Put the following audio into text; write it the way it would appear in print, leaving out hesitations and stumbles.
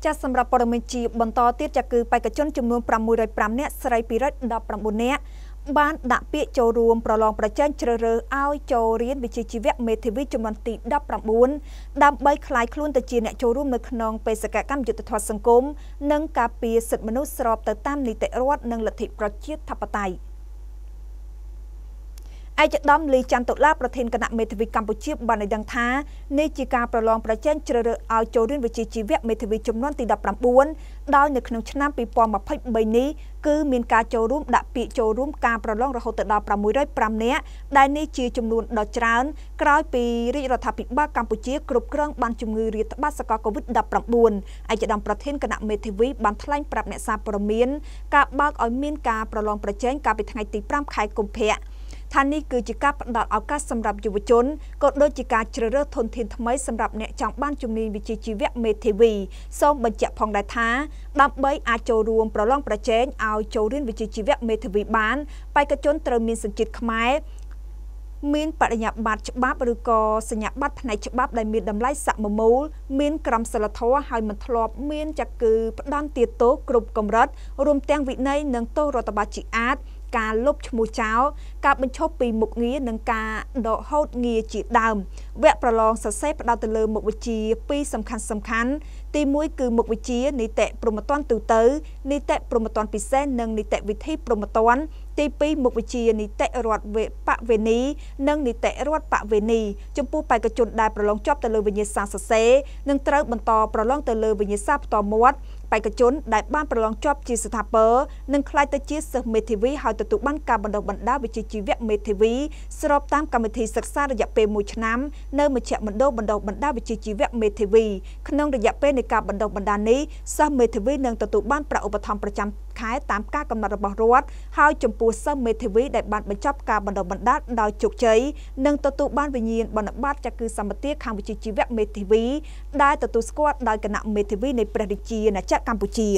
ចាស់សម្រាប់ព័ត៌មានជាបន្តទៀតចាគឺបេក្ខជនចំនួន605នាក់ស្រី219នាក់បានដាក់ពាក្យចូលរួមប្រឡងប្រជែងជ្រើសរើសឲ្យចូលរៀនវិជ្ជាជីវៈមេធាវីចំនួនទី19ដើម្បីក្លាយខ្លួនទៅជាអ្នកចូលរួមនៅក្នុងបេសកកម្មយុទ្ធធម៌សង្គមនិងការពារសិទ្ធិមនុស្សស្របទៅតាមនីតិរដ្ឋនិងលទ្ធិប្រជាធិបតេយ្យឯកឧត្តមលីច័ន្ទតុលាប្រធានគណៈមេធាវីកម្ពុជាបានឲ្យដឹងថានេះជាការប្រឡងប្រជែងជ្រើសរើសឲ្យចូលរៀនវិជ្ជាជីវៈមេធាវីចំនួនទី19ដោយនៅក្នុងឆ្នាំ2023នេះគឺមានការចូលរួមដាក់ពាក្យចូលរួមការប្រឡងរហូតដល់605នាក់ដែលនេះជាចំនួនដ៏ច្រើនក្រោយពីរាជរដ្ឋាភិបាលកម្ពុជាគ្រប់គ្រងបានជំងឺរាតត្បាតសកល COVID-19 ឯកឧត្តមប្រធានគណៈមេធាវីបានថ្លែងប្រាប់អ្នកសារព័ត៌មានការបើកឲ្យមានការប្រឡងប្រជែងកាលពីថ្ងៃទី5ខែកុម្ភៈថានេះគឺជាការផ្តល់ឱកាសសម្រាប់យុវជនក៏ដូចជាការជ្រើសរើសធនធានថ្មីសម្រាប់អ្នកចង់បានជំនាញវិជ្ជាជីវៈមេធាវីសូមបញ្ជាក់ផងដែរថាដើម្បីអាចចូលរួមប្រឡងប្រជែងឲ្យចូលរៀនវិជ្ជាជីវៈមេធាវីបានបេក្ខជនត្រូវមានសញ្ជាតិខ្មែរមានបរិញ្ញាបត្រច្បាប់ឬក៏សញ្ញាបត្រផ្នែកច្បាប់ដែលមានតម្លៃសមមូលមានក្រមសីលធម៌ហើយមិនធ្លាប់មានចាគឺផ្ដន់ទាទោសគ្រប់កម្រិតរួមទាំងវិន័យនិងទោសរដ្ឋបាលជាអាចការលុបឈ្មោះចោលការបញ្ឈប់ពីមុខងារនិងការដកហូតងារជាដើមវគ្គប្រឡងសរសេរផ្ដោតទៅលើមុខវិជ្ជាពីរសំខាន់ទី1គឺមុខវិជ្ជានីតិព្រហ្មទណ្ឌទូទៅនីតិព្រហ្មទណ្ឌពិសេសនិងនីតិវិធីព្រហ្មទណ្ឌទី2មុខវិជ្ជានីតិរដ្ឋបវេនីនិងនីតិរដ្ឋបវេនីចំពោះបេក្ខជនដែលប្រឡងជាប់ទៅលើវិញ្ញាសាសរសេរនឹងត្រូវបន្តប្រឡងទៅលើវិញ្ញាសាផ្ទាល់មាត់បេក្ខជនដែលបានប្រឡងជាប់ជាស្ថាពរនឹងក្លាយទៅជាសិស្សមេធាវីហើយទទួលបានការបណ្ដុះបណ្ដាលវិជ្ជាជីវៈមេធាវីស្របតាមកម្មវិធីសិក្សារយៈពេល1ឆ្នាំនៅមជ្ឈមណ្ឌលបណ្ដុះបណ្ដាលវិជ្ជាជីវៈមេធាវីក្នុងរយៈពេលនៃការបណ្ដុះបណ្ដាលនេះសិស្សមេធាវីនឹងទទួលបានប្រាក់ឧបត្ថម្ភប្រចាំខែតាមការកំណត់របស់រដ្ឋហើយចំពោះសិស្សមេធាវីដែលបានបញ្ចប់ការបណ្ដុះបណ្ដាលដោយជោគជ័យនឹងទទួលបានវិញ្ញាបនបត្រចាគឺសម្បត្តិខាងវិជ្ជាជីវៈមេធាវីដែលទទួលស្គាល់ដោយគណៈមេធាវីនៃព្រះរាជាណាចក្រកម្ពុជា